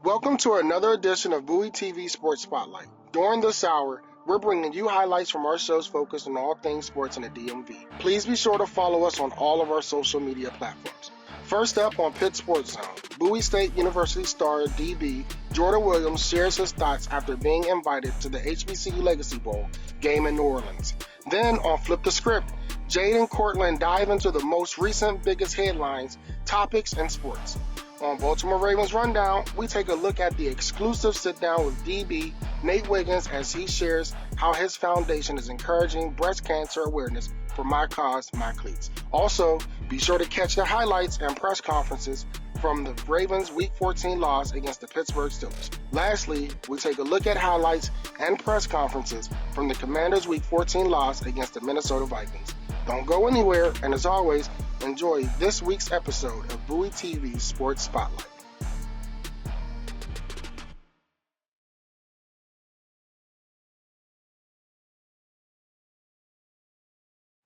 Welcome to another edition of Bowie TV Sports Spotlight. During this hour, we're bringing you highlights from our shows focused on all things sports in the DMV. Please be sure to follow us on all of our social media platforms. First up on Pitt Sports Zone, Bowie State University star DB Jordan Williams shares his thoughts after being invited to the HBCU Legacy Bowl game in New Orleans. Then on Flip the Script, Jade and Courtlandt dive into the most recent biggest headlines, topics, and sports. On Baltimore Ravens Rundown, we take a look at the exclusive sit-down with DB Nate Wiggins as he shares how his foundation is encouraging breast cancer awareness for My Cause, My Cleats. Also, be sure to catch the highlights and press conferences from the Ravens' Week 14 loss against the Pittsburgh Steelers. Lastly, we take a look at highlights and press conferences from the Commanders' Week 14 loss against the Minnesota Vikings. Don't go anywhere, and as always, enjoy this week's episode of Bowie TV's Sports Spotlight.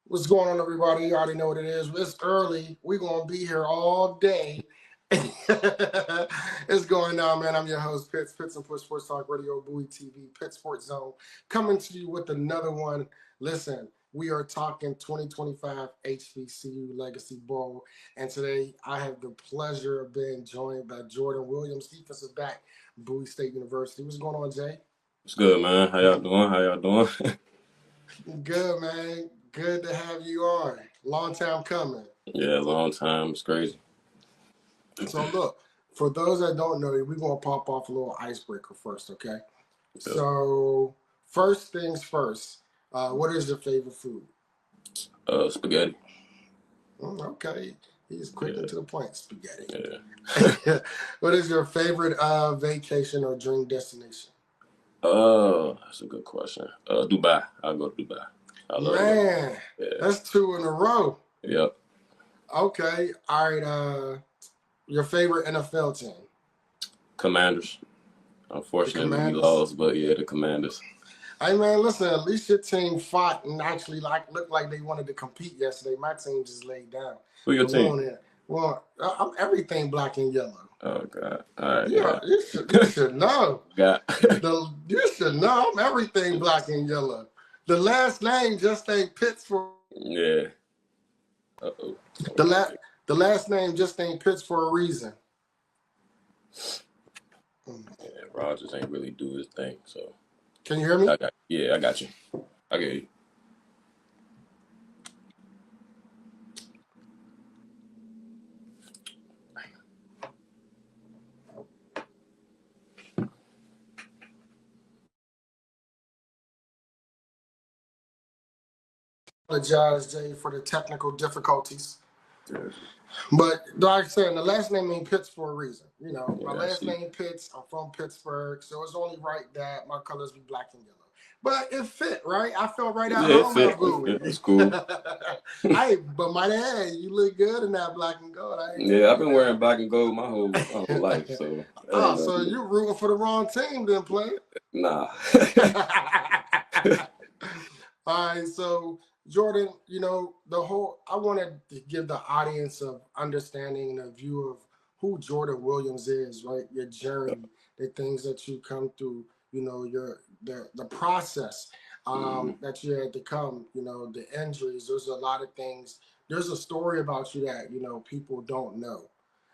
What's going on, everybody? You already know what it is. It's early. We're going to be here all day. It's going on, man. I'm your host, Pitts and Push Sports Talk Radio, Bowie TV, Pitt Sports Zone, coming to you with another one. Listen, we are talking 2025 HBCU Legacy Bowl, and today I have the pleasure of being joined by Jordan Williams, defensive back, Bowie State University. What's going on, Jay? What's good, man? How y'all doing? Good, man. Good to have you on. Long time coming. Yeah, long time. It's crazy. So look, for those that don't know, we're going to pop off a little icebreaker first, okay? Good. So first things first, what is your favorite food? Spaghetti. Okay. He's quick and to the point. Spaghetti. Yeah. What is your favorite vacation or dream destination? That's a good question. Dubai. I'll go to Dubai. Man, yeah. That's 2 in a row. Yep. Okay. All right. Your favorite NFL team? Commanders. Unfortunately, we lost, but yeah, the Commanders. Hey, man, listen, at least your team fought and actually looked like they wanted to compete yesterday. My team just laid down. Who your team? Well, I'm everything black and yellow. Oh, God. All right. Yeah, you should know. God. You should know. I'm everything black and yellow. The last name just ain't Pittsburgh. Yeah. Uh-oh. The last name just ain't Pitts for a reason. Yeah, Rogers ain't really do his thing, so. Can you hear me? I got you. I get you. Apologize, Jay, for the technical difficulties. But like I said, the last name ain't Pitts for a reason. You know, my last name Pitts. I'm from Pittsburgh, so it's only right that my colors be black and yellow. But it fit, right? I felt right at home. It's cool. But my dad, you look good in that black and gold. I've been wearing black and gold my whole life. So. So you're rooting for the wrong team, then, player? Nah. All right, so Jordan, you know, I wanted to give the audience of understanding and a view of who Jordan Williams is, right? Your journey, the things that you come through, you know, the process that you had to come, you know, the injuries. There's a lot of things. There's a story about you that, you know, people don't know.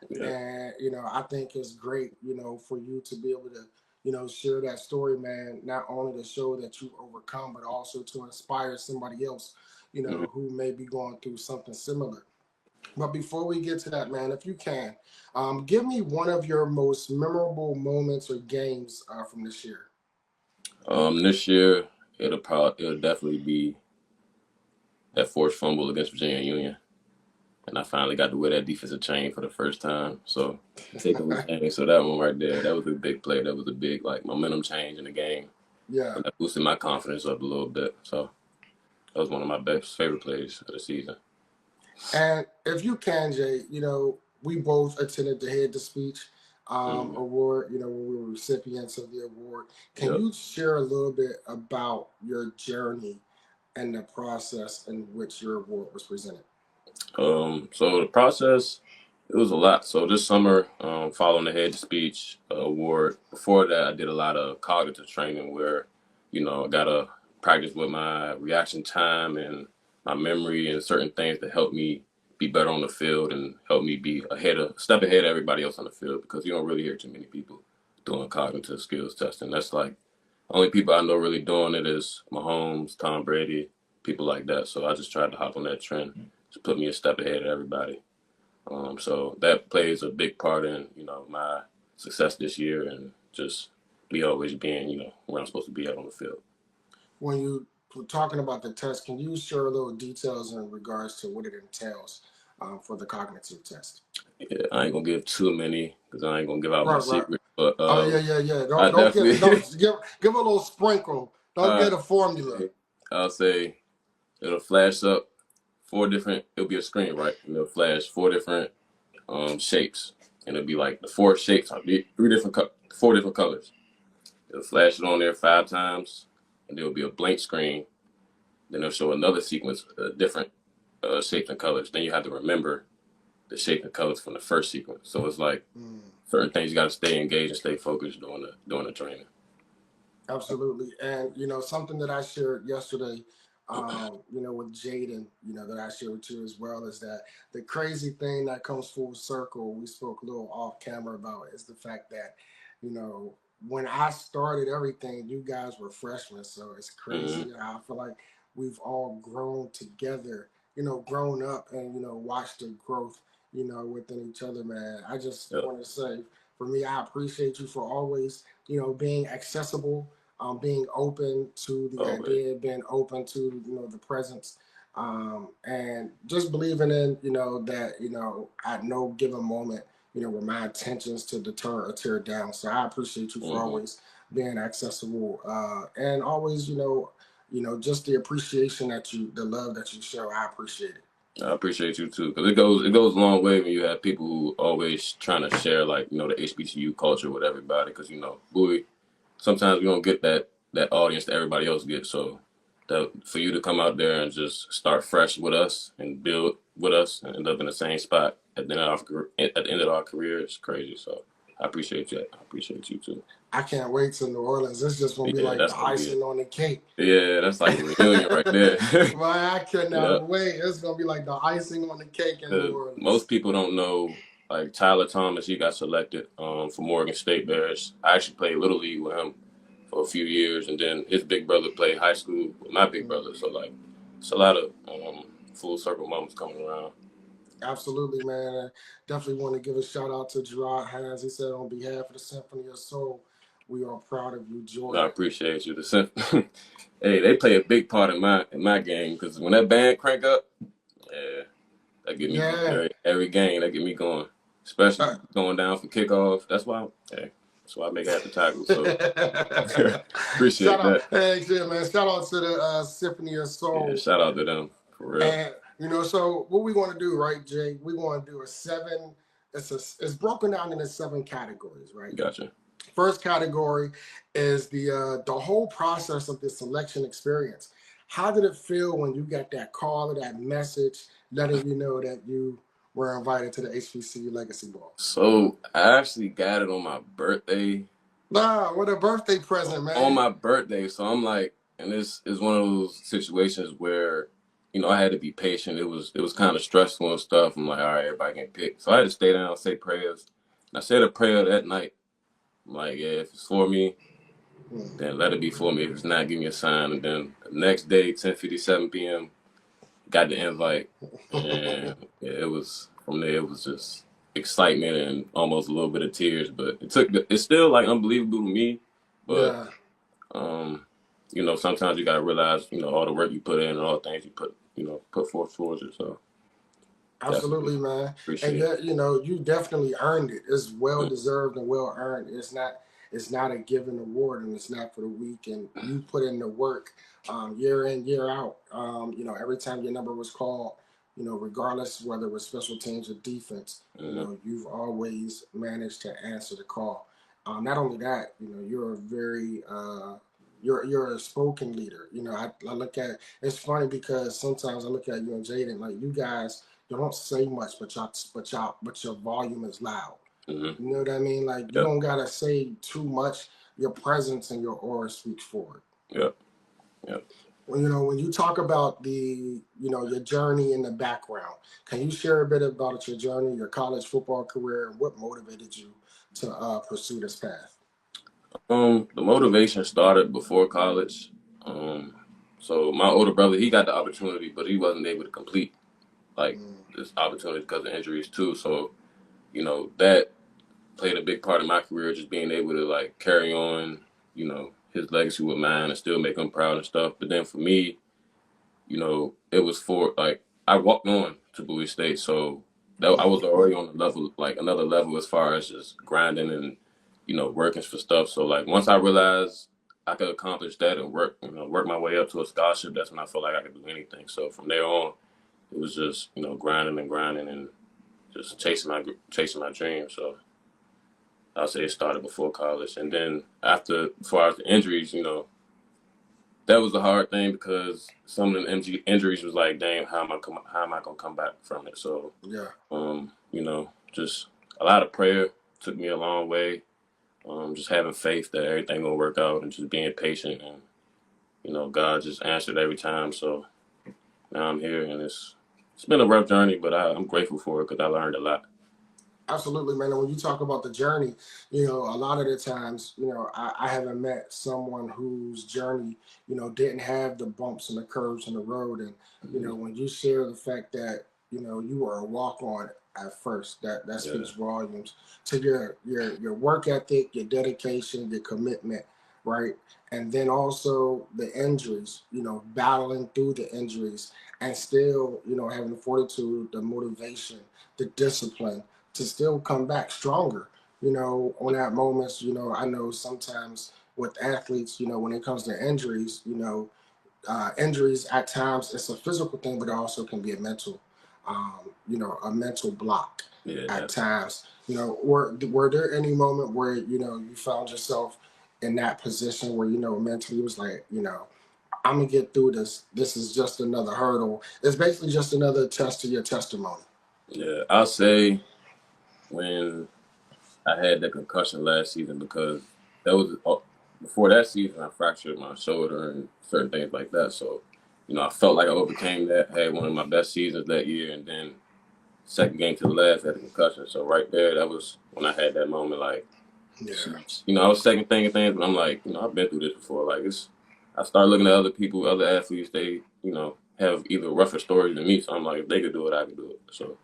Yeah. And, you know, I think it's great, you know, for you to be able to, you know, share that story, man, not only to show that you overcome, but also to inspire somebody else, you know, who may be going through something similar. But before we get to that, man, if you can, give me one of your most memorable moments or games from this year. This year, it'll definitely be that forced fumble against Virginia Union. And I finally got to wear that defensive chain for the first time. So taking the chain. So that one right there, that was a big play. That was a big momentum change in the game. Yeah. And that boosted my confidence up a little bit. So that was one of my favorite plays of the season. And if you can, Jay, you know, we both attended the Head to Speech award, you know, when we were recipients of the award. Can you share a little bit about your journey and the process in which your award was presented? So the process, It was a lot. So this summer, following the head speech award, before that, I did a lot of cognitive training where, I got to practice with my reaction time and my memory and certain things that help me be better on the field and help me be step ahead of everybody else on the field because you don't really hear too many people doing cognitive skills testing. That's like only people I know really doing it is Mahomes, Tom Brady, people like that. So I just tried to hop on that trend to put me a step ahead of everybody. So that plays a big part in, my success this year and just me always being, where I'm supposed to be at on the field. When you were talking about the test, can you share a little details in regards to what it entails for the cognitive test? Yeah, I ain't gonna give too many because I ain't gonna give out my Right, right. secret, but Oh yeah. I Don't get definitely, don't give a little sprinkle. Don't uh, get a formula. I'll say it'll flash up it'll be a screen, right? And it'll flash four different shapes, and it'll be like the four shapes are four different colors. It'll flash it on there 5 times, and there'll be a blank screen. Then it'll show another sequence, different shapes and colors. Then you have to remember the shape and colors from the first sequence. So it's like certain things you got to stay engaged and stay focused during the training. Absolutely. And, something that I shared yesterday, with Jaden, that I shared with you as well, is that the crazy thing that comes full circle, we spoke a little off camera about, is the fact that, when I started everything, you guys were freshmen. So it's crazy. I feel like we've all grown together, grown up and, watched the growth, within each other, man. I just Yep. want to say, for me, I appreciate you for always, being accessible, being open to the idea, being open to the presence, and just believing in that at no given moment were my intentions to deter or tear down. So I appreciate you for always being accessible, and always just the appreciation the love that you show. I appreciate it. I appreciate you too, because it goes a long way when you have people who always trying to share like the HBCU culture with everybody. Because Bowie, sometimes we don't get that audience that everybody else gets. So for you to come out there and just start fresh with us and build with us and end up in the same spot at the end of our career is crazy. So I appreciate you. I appreciate you too. I can't wait to New Orleans. It's just gonna be Yeah, like that's the gonna be it. icing on the cake. Yeah, that's like a reunion right there. Man, I Yeah. cannot wait. It's gonna be like the icing on the cake in New Orleans. Most people don't know, like Tyler Thomas, he got selected for Morgan State Bears. I actually played Little League with him for a few years, and then his big brother played high school with my big brother. So, like, it's a lot of full circle moments coming around. Absolutely, man. I definitely want to give a shout out to Gerard Hines. He said, on behalf of the Symphony of Soul, we are proud of you, Jordan. I appreciate you. Hey, they play a big part in my game because when that band crank up, yeah, that get me going every game. That get me going, especially going down for kickoff. That's why I make half the tackle. So appreciate that. Hey, shit, man. Shout out to the Symphony of Soul. Yeah, shout out to them for real. And so what we want to do, right, Jay? We want to do it's broken down into 7 categories, right? Gotcha. First category is the whole process of the selection experience. How did it feel when you got that call or that message letting you know that you were invited to the HBCU Legacy Bowl? So I actually got it on my birthday. What a birthday present, man. On my birthday. So I'm like, and this is one of those situations where, I had to be patient. It was kind of stressful and stuff. I'm like, all right, everybody can pick. So I had to stay down, say prayers. And I said a prayer that night. I'm like, yeah, if it's for me, then let it be for me. If it's not, give me a sign. And then the next day, 10:57 p.m., got the invite. And yeah, it was from there. It was just excitement and almost a little bit of tears. But it's still like unbelievable to me. But sometimes you gotta realize, all the work you put in and all the things you put forth towards it. So absolutely, man. And yet, you definitely earned it. It's well deserved and well earned. It's not a given award, and it's not for the weak. And you put in the work, year in, year out. Every time your number was called, regardless whether it was special teams or defense, you've always managed to answer the call. Not only that, you're a very you're a spoken leader. I look at, it's funny because sometimes I look at you and Jaden, like you guys, you don't say much, but your volume is loud. Mm-hmm. You know what I mean? Like you Yep. don't gotta say too much. Your presence and your aura speaks for it. Yep. Yep. When you talk about your journey in the background, can you share a bit about your journey, your college football career, and what motivated you to pursue this path? The motivation started before college. So my older brother, he got the opportunity, but he wasn't able to complete like this opportunity because of injuries too. So, that played a big part of my career, just being able to like carry on, his legacy with mine and still make him proud and stuff. But then for me, it was for like I walked on to Bowie State, so that I was already on a level, like another level as far as just grinding and working for stuff. So like once I realized I could accomplish that and work my way up to a scholarship, that's when I felt like I could do anything. So from there on, it was just grinding and just chasing my dream. So I'll say it started before college, and then after, as far as the injuries, that was the hard thing because some of the injuries was like, dang, how am I gonna come back from it? So, Yeah. Just a lot of prayer took me a long way. Just having faith that everything gonna work out and just being patient and God just answered every time. So now I'm here and it's been a rough journey, but I'm grateful for it because I learned a lot. Absolutely, man. And when you talk about the journey, a lot of the times, I haven't met someone whose journey, didn't have the bumps and the curves in the road. And, when you share the fact that, you were a walk on at first, that speaks volumes to your work ethic, your dedication, your commitment, right? And then also the injuries, battling through the injuries and still, having the fortitude, the motivation, the discipline to still come back stronger, on that moments, I know sometimes with athletes, when it comes to injuries, injuries at times it's a physical thing, but it also can be a mental, a mental block at times. Were there any moment where, you found yourself in that position where, mentally it was like, I'm gonna get through this. This is just another hurdle. It's basically just another test to your testimony. Yeah, I'll say when I had that concussion last season because that was before that season I fractured my shoulder and certain things like that. So, I felt like I overcame that, had one of my best seasons that year, and then second game to the last had a concussion. So right there, that was when I had that moment. Like, I was second thinking things, but I'm like, I've been through this before. Like I started looking at other people, other athletes. They, have either rougher stories than me. So I'm like, if they could do it, I could do it. So.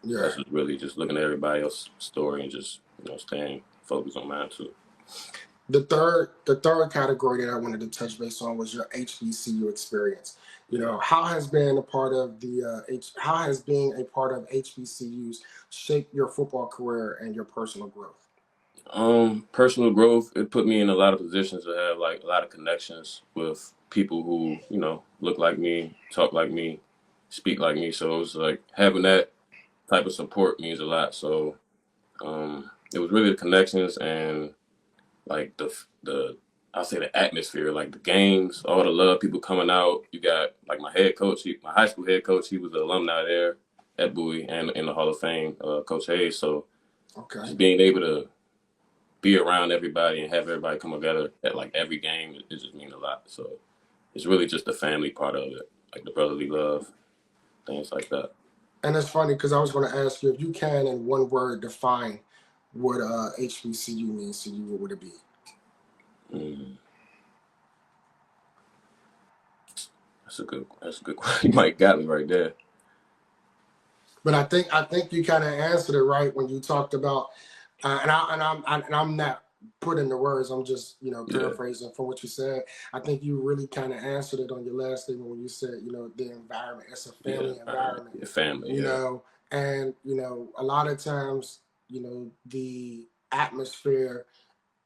Yeah. That's just really just looking at everybody else's story and just staying focused on mine too. The third category that I wanted to touch base on was your HBCU experience. How has being a part of HBCUs shaped your football career and your personal growth? Personal growth, it put me in a lot of positions to have like a lot of connections with people who look like me, talk like me, speak like me. So it was like having that type of support means a lot. So it was really the connections and like I'll say the atmosphere, like the games, all the love, people coming out. You got like my head coach, my high school head coach, he was an alumni there at Bowie and in the Hall of Fame, Coach Hayes. So just being able to be around everybody and have everybody come together at like every game, it just means a lot. So it's really just the family part of it, like the brotherly love, things like that. And it's funny because I was going to ask you if you can, in one word, define what HBCU means to you. What would it be? That's a good question. You might got me right there. But I think you kind of answered it right when you talked about, and I'm not putting the words. I'm just paraphrasing from what you said. I think you really kind of answered it on your last statement when you said the environment. It's a family environment. Family. And a lot of times the atmosphere.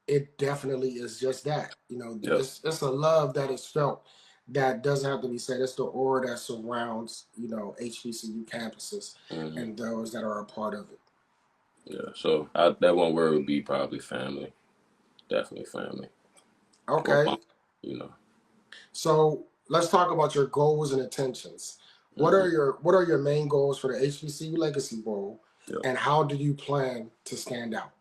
It definitely is just that. It's a love that is felt that doesn't have to be said. It's the aura that surrounds, HBCU campuses and those that are a part of it. Yeah, so that one word would be probably family. Definitely family. Okay. So let's talk about your goals and intentions. What are your main goals for the HBCU Legacy Bowl, Yeah. and how do you plan to stand out?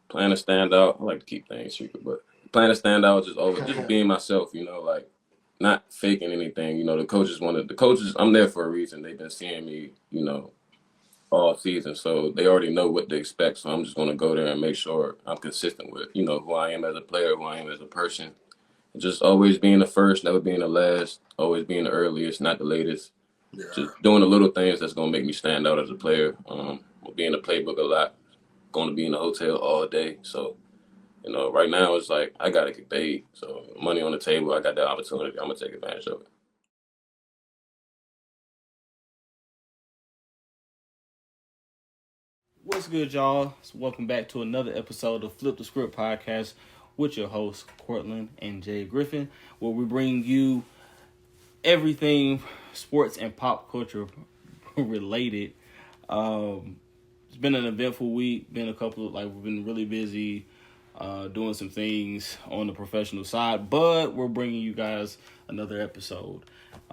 Plan to stand out. I like to keep things secret, but plan to stand out just being myself. Like not faking anything. The coaches. I'm there for a reason. They've been seeing me. All season, so they already know what to expect. So I'm just gonna go there and make sure I'm consistent with who I am as a player, who I am as a person. Just always being the first, never being the last, always being the earliest, not the latest. Yeah. Just doing the little things that's gonna make me stand out as a player. We'll be in the playbook a lot. Going to be in the hotel all day. So, right now it's like I gotta get paid. So money on the table, I got that opportunity. I'm gonna take advantage of it. What's good, y'all? So welcome back to another episode of Flip the Script podcast with your hosts, Courtland and Jay Griffin, where we bring you everything sports and pop culture related. It's been an eventful week. We've been really busy doing some things on the professional side, but we're bringing you guys another episode.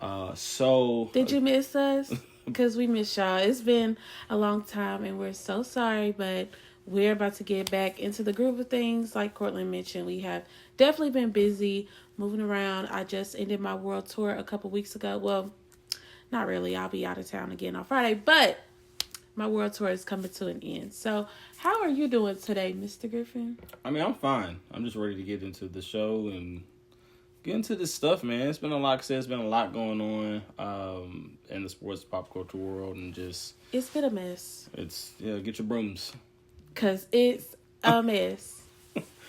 Did you miss us? Because we miss y'all. It's been a long time, and we're so sorry, but we're about to get back into the groove of things. Like Courtland mentioned, we have definitely been busy moving around. I just ended my world tour a couple weeks ago. Well, not really. I'll be out of town again on Friday, but my world tour is coming to an end. So how are you doing today, Mr. Griffin? I mean, I'm fine. I'm just ready to get into the show and get into this stuff, man. It's been a lot. It's been a lot going on in the sports pop culture world, and it's been a mess. Get your brooms, cause it's a mess.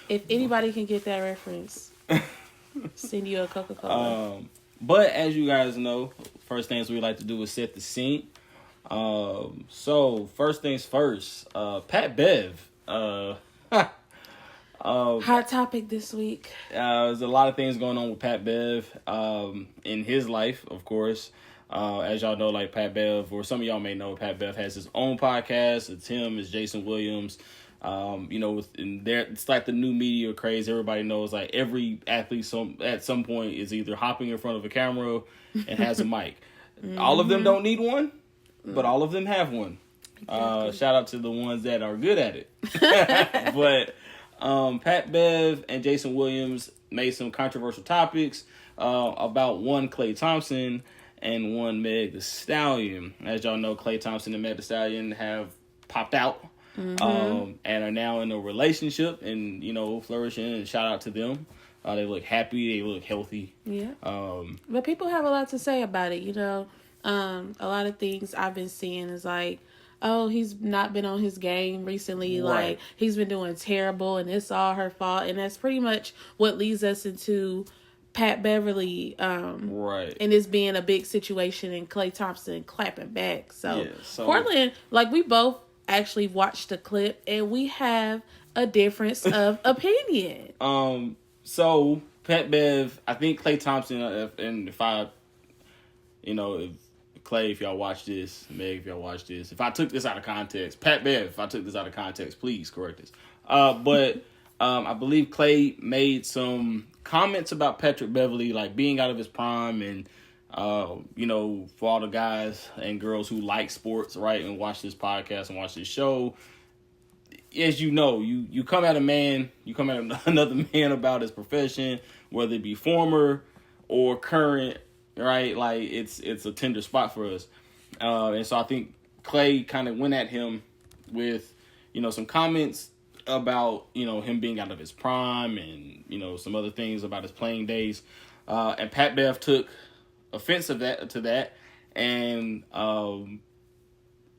If anybody can get that reference, send you a Coca-Cola. But as you guys know, first things we like to do is set the scene. So first things first, Pat Bev. Hot topic this week. There's a lot of things going on with Pat Bev in his life, of course. As y'all know, like Pat Bev, or some of y'all may know, Pat Bev has his own podcast. It's him, it's Jason Williams. It's like the new media craze. Everybody knows, like, every athlete at some point is either hopping in front of a camera and has a mic. Mm-hmm. All of them don't need one, but all of them have one. Exactly. Shout out to the ones that are good at it. But Pat Bev and Jason Williams made some controversial topics about one Klay Thompson and one Meg the Stallion. As y'all know, Klay Thompson and Meg the Stallion have popped out. Mm-hmm. And are now in a relationship and, flourishing, and shout out to them. They look happy. They look healthy. Yeah. But people have a lot to say about it, A lot of things I've been seeing is like, oh, he's not been on his game recently. Right. Like, he's been doing terrible and it's all her fault. And that's pretty much what leads us into Pat Beverly. Right. And this being a big situation and Klay Thompson clapping back. So Portland, like, we both actually watched the clip and we have a difference of opinion. So Pat Bev, I think Klay Thompson, Klay, if y'all watch this, Meg, if y'all watch this, if I took this out of context, Pat Bev, if I took this out of context, please correct this. But I believe Klay made some comments about Patrick Beverly, like being out of his prime, and for all the guys and girls who like sports, right, and watch this podcast and watch this show, as you know, you come at another man about his profession, whether it be former or current, right? Like, it's a tender spot for us. And so I think Klay kind of went at him with, some comments about, him being out of his prime and, some other things about his playing days. And Pat Bev took offense to that. And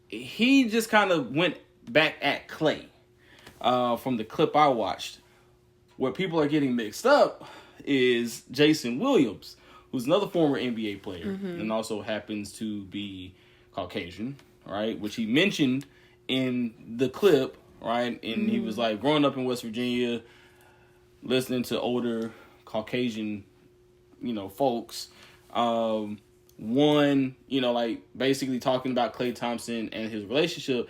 he just kind of went back at Klay from the clip I watched. Where people are getting mixed up is Jason Williams, who's another former NBA player, mm-hmm. and also happens to be Caucasian, right? Which he mentioned in the clip, right? And mm-hmm. he was like, growing up in West Virginia, listening to older Caucasian, folks. Basically talking about Klay Thompson and his relationship.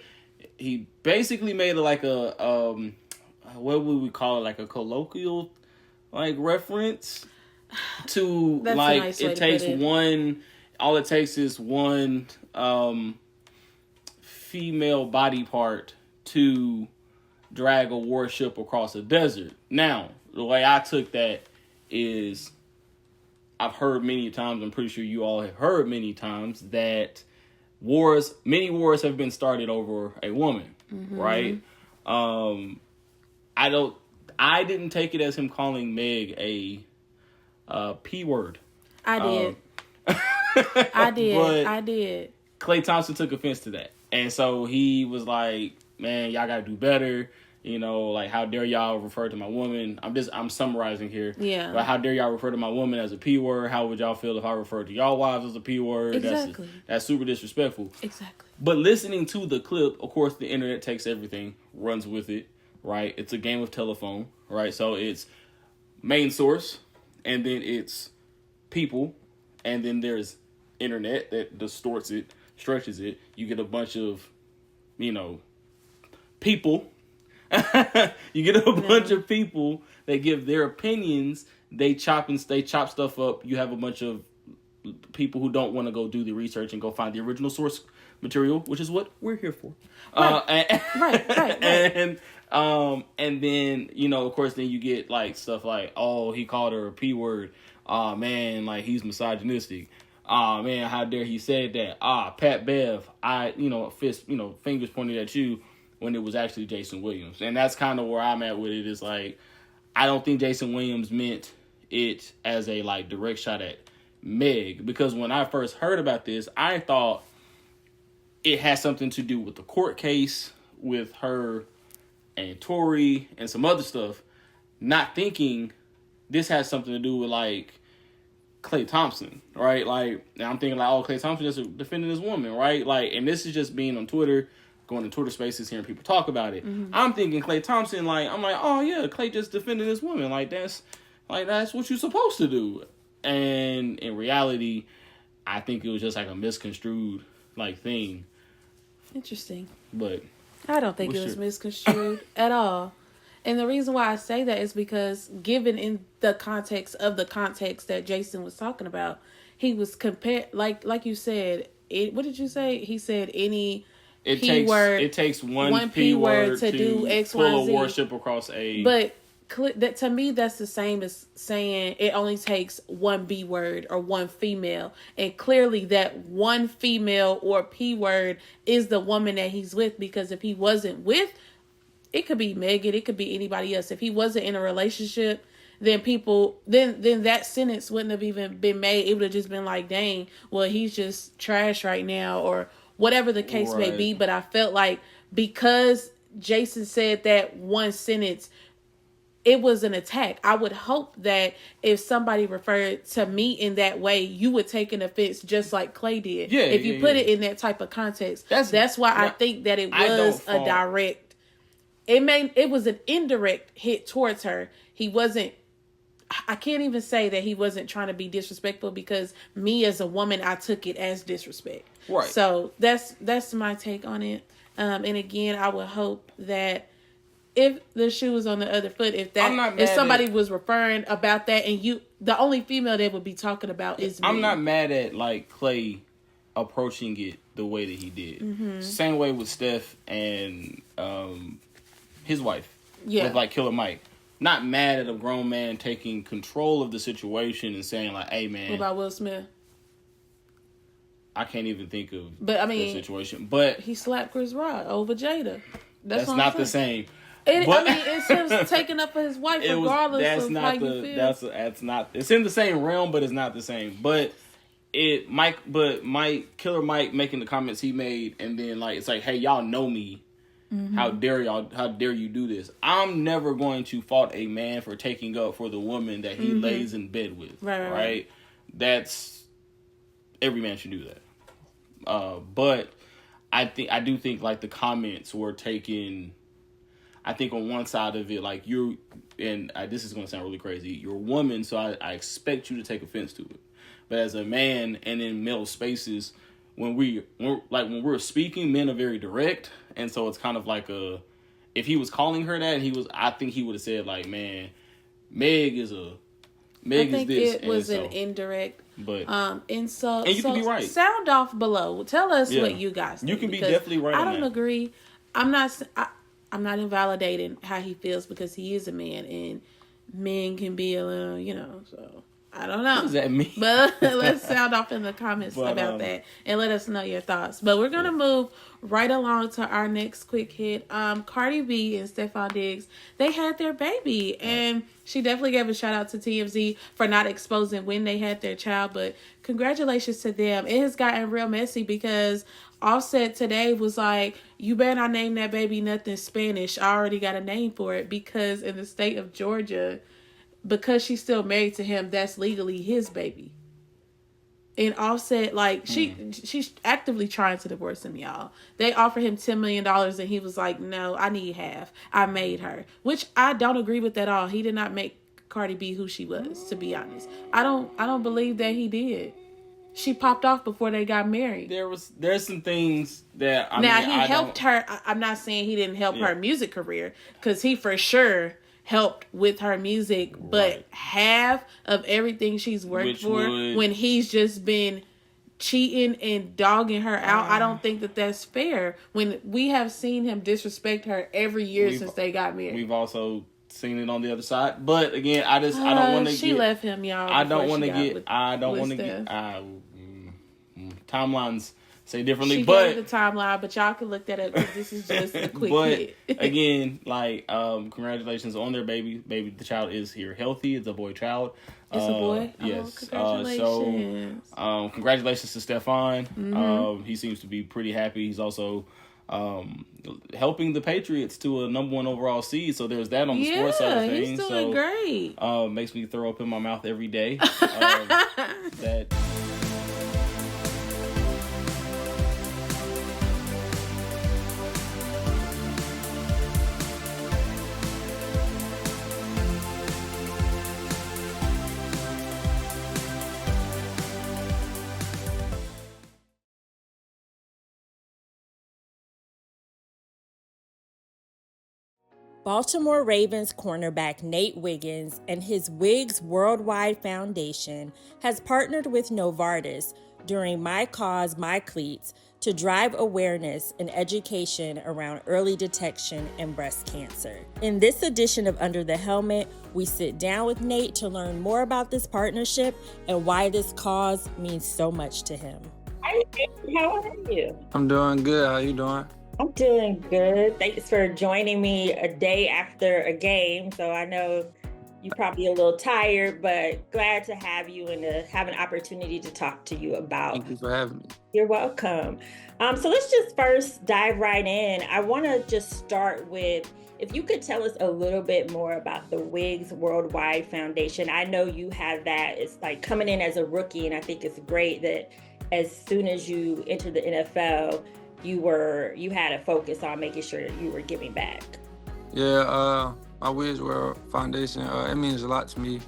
He basically made it like what would we call it? Like a colloquial, like, reference. to That's like a nice way it to takes put it. one. All it takes is one female body part to drag a warship across a desert. Now, the way I took that is, I've heard many times, I'm pretty sure you all have heard many times, that many wars have been started over a woman, right? I didn't take it as him calling Meg a P word. I did. I did. But I did. Klay Thompson took offense to that. And so he was like, man, y'all got to do better. You know, like, how dare y'all refer to my woman? I'm summarizing here. Yeah. But how dare y'all refer to my woman as a P word? How would y'all feel if I referred to y'all wives as a P word? Exactly. That's super disrespectful. Exactly. But listening to the clip, of course, the internet takes everything, runs with it, right? It's a game of telephone, right? So it's main source, and then it's people, and then there's internet that distorts it, stretches it. You get a bunch of, people. You get a bunch of people that give their opinions. They chop stuff up. You have a bunch of people who don't want to go do the research and go find the original source material, which is what we're here for. Right. Right. And then, of course, then you get like stuff like, oh, he called her a P word. Oh man, like he's misogynistic. Oh man, how dare he said that? Pat Bev, fingers pointed at you when it was actually Jason Williams. And that's kind of where I'm at with it. Is like, I don't think Jason Williams meant it as a like direct shot at Meg, because when I first heard about this, I thought it had something to do with the court case with her and Tory and some other stuff, not thinking this has something to do with like Klay Thompson, right? Like, I'm thinking like, oh, Klay Thompson just defending this woman, right? Like, and this is just being on Twitter, going to Twitter Spaces, hearing people talk about it. I'm thinking Klay Thompson, I'm like, oh yeah, Klay just defended this woman. That's what you're supposed to do. And in reality, I think it was just like a misconstrued thing. Interesting. But I don't think it was misconstrued at all. And the reason why I say that is because, given in the context that Jason was talking about, he was compared, like you said, what did you say? He said it takes one P word to do X, Y, pull Z. a warship across a... But that, to me, that's the same as saying it only takes one B word or one female. And clearly that one female or P word is the woman that he's with, because if he wasn't with, it could be Megan, it could be anybody else. If he wasn't in a relationship, then then that sentence wouldn't have even been made. It would have just been like, dang, well, he's just trash right now, or whatever the case may be. But I felt like, because Jason said that one sentence, it was an attack. I would hope that if somebody referred to me in that way, you would take an offense just like Klay did. Yeah, if you put it in that type of context. That's why I think that it was a direct... It was an indirect hit towards her. He wasn't... I can't even say that he wasn't trying to be disrespectful, because me as a woman, I took it as disrespect. Right. So that's my take on it. And again, I would hope that if the shoe was on the other foot, if somebody was referring about that, and the only female they would be talking about is me. I'm not mad at Klay approaching it the way that he did. Same way with Steph and his wife. Yeah. With Killer Mike. Not mad at a grown man taking control of the situation and saying hey man. What about Will Smith? I can't even think of the situation. But he slapped Chris Rock over Jada. That's not the same. It's him taking up for his wife, regardless of how you feel. That's not. It's in the same realm, but it's not the same. But Killer Mike making the comments he made, and then it's like, hey, y'all know me. How dare you do this? I'm never going to fault a man for taking up for the woman that he lays in bed with. Right? That's, every man should do that. But I do think the comments were taken, I think on one side of it, this is going to sound really crazy, you're a woman, so I expect you to take offense to it. But as a man and in male spaces, when we're speaking, men are very direct, and so it's kind of if he was calling her that, I think he would have said man, Meg is a Meg I think is this. it was and an indirect. But and you can be right. Sound off below. Tell us what you guys think. You can be definitely right. I don't agree. I'm not invalidating how he feels because he is a man and men can be a little, so I don't know. What does that mean? But let's sound off in the comments about that and let us know your thoughts. But we're going to move right along to our next quick hit. Cardi B and Stephon Diggs, they had their baby. And she definitely gave a shout out to TMZ for not exposing when they had their child. But congratulations to them. It has gotten real messy because Offset today was like, you better not name that baby nothing Spanish. I already got a name for it because in the state of Georgia, because she's still married to him, that's legally his baby. And Offset, like, she's actively trying to divorce him, y'all. They offered him $10 million and he was like, no, I need half. I made her. Which I don't agree with at all. He did not make Cardi B who she was, to be honest. I don't believe that he did. She popped off before they got married. There's some things that he helped her. I'm not saying he didn't help her music career, because he for sure helped with her music, but half of everything she's worked when he's just been cheating and dogging her out, I don't think that that's fair. When we have seen him disrespect her every year since they got married. We've also seen it on the other side, but again, I don't want to. She left him, y'all. I don't want to get. Timelines say differently, she but gave the timeline, but y'all can look that up because this is just a quick hit. Again, congratulations on their baby. The child is here healthy. It's a boy child. It's a boy? Yes. Congratulations. Congratulations to Stephon. Mm-hmm. He seems to be pretty happy. He's also helping the Patriots to a number 1 overall seed. So there's that on the sports side of things. He's doing great. Makes me throw up in my mouth every day. Baltimore Ravens cornerback Nate Wiggins and his Wigs Worldwide Foundation has partnered with Novartis during My Cause, My Cleats to drive awareness and education around early detection and breast cancer. In this edition of Under the Helmet, we sit down with Nate to learn more about this partnership and why this cause means so much to him. Hi, how are you? I'm doing good. How you doing? I'm doing good. Thanks for joining me a day after a game. So I know you're probably a little tired, but glad to have you and to have an opportunity to talk to you about. Thank you for having me. You're welcome. So let's just first dive right in. I want to just start with, if you could tell us a little bit more about the Wigs Worldwide Foundation. I know you have that. It's like coming in as a rookie, and I think it's great that as soon as you enter the NFL, you had a focus on making sure that you were giving back. Yeah, my Wigs World Foundation, it means a lot to me.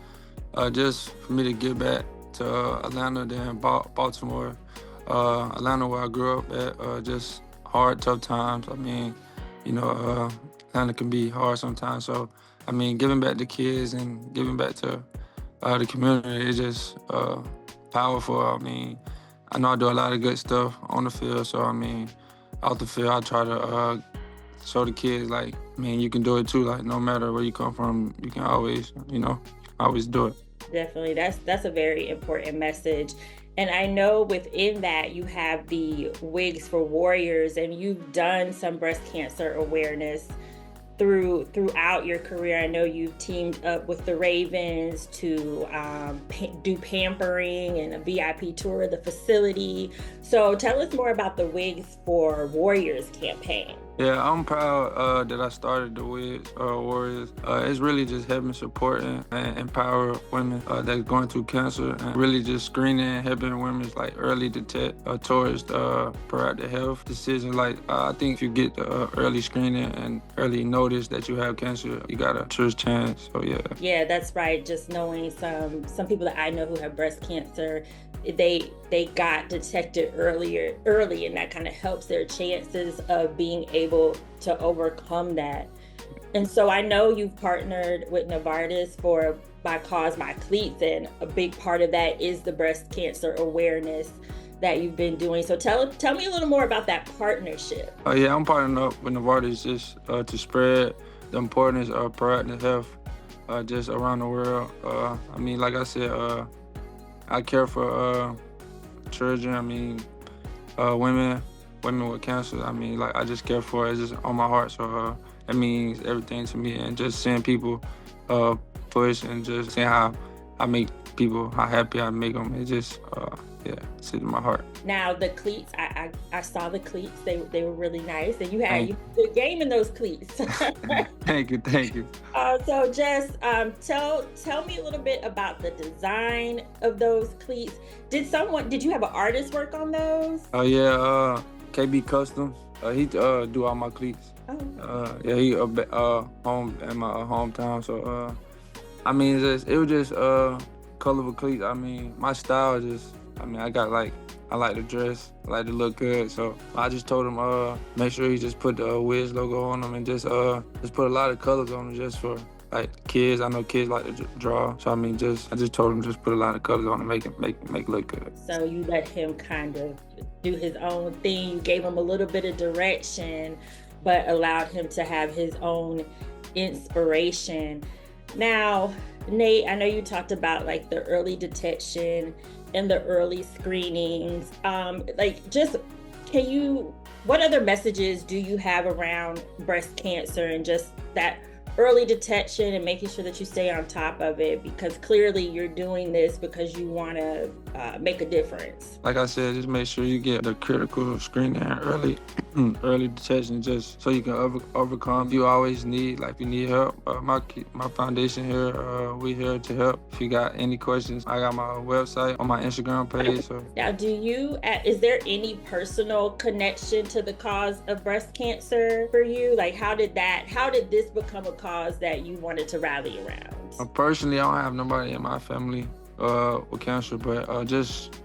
Just for me to give back to Atlanta, then Baltimore, Atlanta where I grew up at, just hard, tough times. I mean, Atlanta can be hard sometimes. So, I mean, giving back to kids and giving back to the community is just powerful. I mean, I know I do a lot of good stuff on the field, so I mean, out the field, I try to show the kids, like, man, you can do it too. Like, no matter where you come from, you can always, always do it. Definitely. That's a very important message. And I know within that you have the Wigs for Warriors, and you've done some breast cancer awareness throughout your career. I know you've teamed up with the Ravens to do pampering and a VIP tour of the facility. So tell us more about the Wigs for Warriors campaign. Yeah, I'm proud that I started the Wigs Warriors. It's really just helping support and empower women that's going through cancer, and really just screening and helping women like early detect towards proactive health decisions. Like I think if you get the early screening and early notice that you have cancer, you got a true chance. So yeah. Yeah, that's right. Just knowing some people that I know who have breast cancer, they got detected early, and that kind of helps their chances of being able to overcome that. And so I know you've partnered with Novartis for My Cause, My Cleats, and a big part of that is the breast cancer awareness that you've been doing. So tell me a little more about that partnership. Yeah, I'm partnering up with Novartis just to spread the importance of proactive health just around the world. I mean, like I said, I care for children. I mean, women with cancer. I mean, like I just care for it. It's just on my heart. So it means everything to me. And just seeing people push and just seeing how I make people, how happy I make them, it just it's in my heart. Now the cleats, I saw the cleats. They were really nice, and you had a good game in those cleats. Thank you. So just tell me a little bit about the design of those cleats. Did you have an artist work on those? KB Customs. He do all my cleats. Oh. He home in my hometown. So I mean, it was just colorful cleats. I mean, my style I like to dress, I like to look good. So I just told him make sure he just put the Wiz logo on them and just put a lot of colors on them just for like kids. I know kids like to draw, so I mean I just told him just put a lot of colors on them, make it look good. So you let him kind of do his own thing. You gave him a little bit of direction, but allowed him to have his own inspiration. Now, Nate, I know you talked about like the early detection and the early screenings. What other messages do you have around breast cancer and just that early detection and making sure that you stay on top of it? Because clearly you're doing this because you want to make a difference. Like I said, just make sure you get the critical screening early detection, just so you can overcome. If you always need, like if you need help, my foundation here, we here to help. If you got any questions, I got my website on my Instagram page. So. Now, is there any personal connection to the cause of breast cancer for you? Like, how did this become a cause that you wanted to rally around? Personally, I don't have nobody in my family with cancer, but just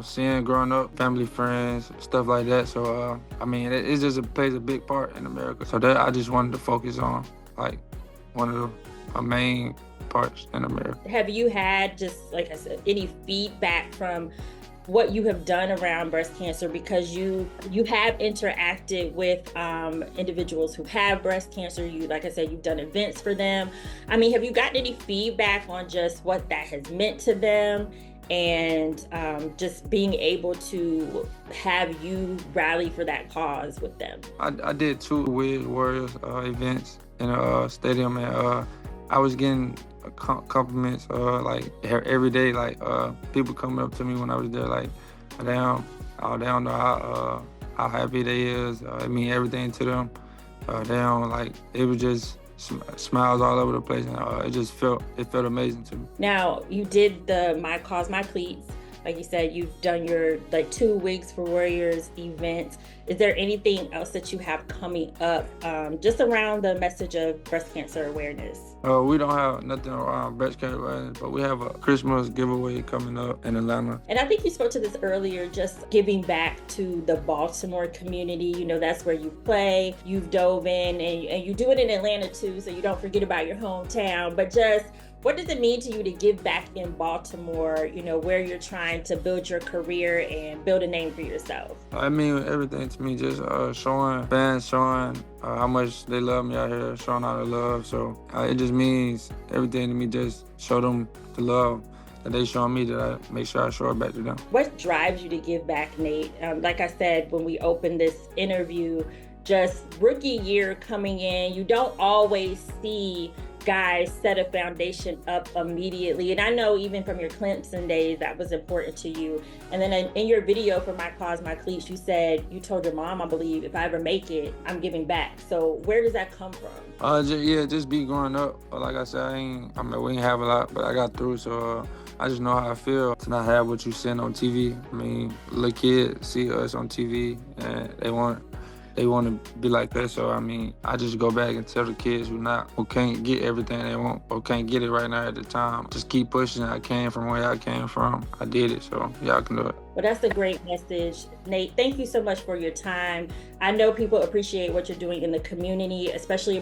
seeing growing up, family, friends, stuff like that. So I mean, it just plays a big part in America. So that I just wanted to focus on like one of the main parts in America. Have you had, just like I said, any feedback from what you have done around breast cancer, because you have interacted with individuals who have breast cancer? Like I said, you've done events for them. I mean, have you gotten any feedback on just what that has meant to them and just being able to have you rally for that cause with them? I did 2 Wiz Warriors events in a stadium, and I was getting compliments like every day, like people coming up to me when I was there, like they don't know how happy they is. I mean everything to them. They don't like, it was just smiles all over the place, and it felt amazing to me. Now, you did the My Cause, My Cleats. Like you said, you've done your 2 Wigs for Warriors events. Is there anything else that you have coming up just around the message of breast cancer awareness? We don't have nothing around breast cancer awareness, but we have a Christmas giveaway coming up in Atlanta. And I think you spoke to this earlier, just giving back to the Baltimore community. You know, that's where you play. You've dove in, and you do it in Atlanta too, so you don't forget about your hometown. But just, what does it mean to you to give back in Baltimore, you know, where you're trying to build your career and build a name for yourself? I mean, everything to me, just showing fans, how much they love me out here, showing how they love. So it just means everything to me, just show them the love that they show me, that I make sure I show it back to them. What drives you to give back, Nate? Like I said, when we opened this interview, just rookie year coming in, you don't always see guys set a foundation up immediately. And I know even from your Clemson days, that was important to you. And then in your video for My Cause, My Cleats, you said, you told your mom, I believe, if I ever make it, I'm giving back. So where does that come from? Just be growing up. Like I said, we ain't have a lot, but I got through. So I just know how I feel to not have what you seen on TV. I mean, little kids see us on TV and they want they want to be like that. So, I mean, I just go back and tell the kids who can't get everything they want or can't get it right now at the time, just keep pushing. I came from where I came from. I did it, so y'all can do it. Well, that's a great message. Nate, thank you so much for your time. I know people appreciate what you're doing in the community, especially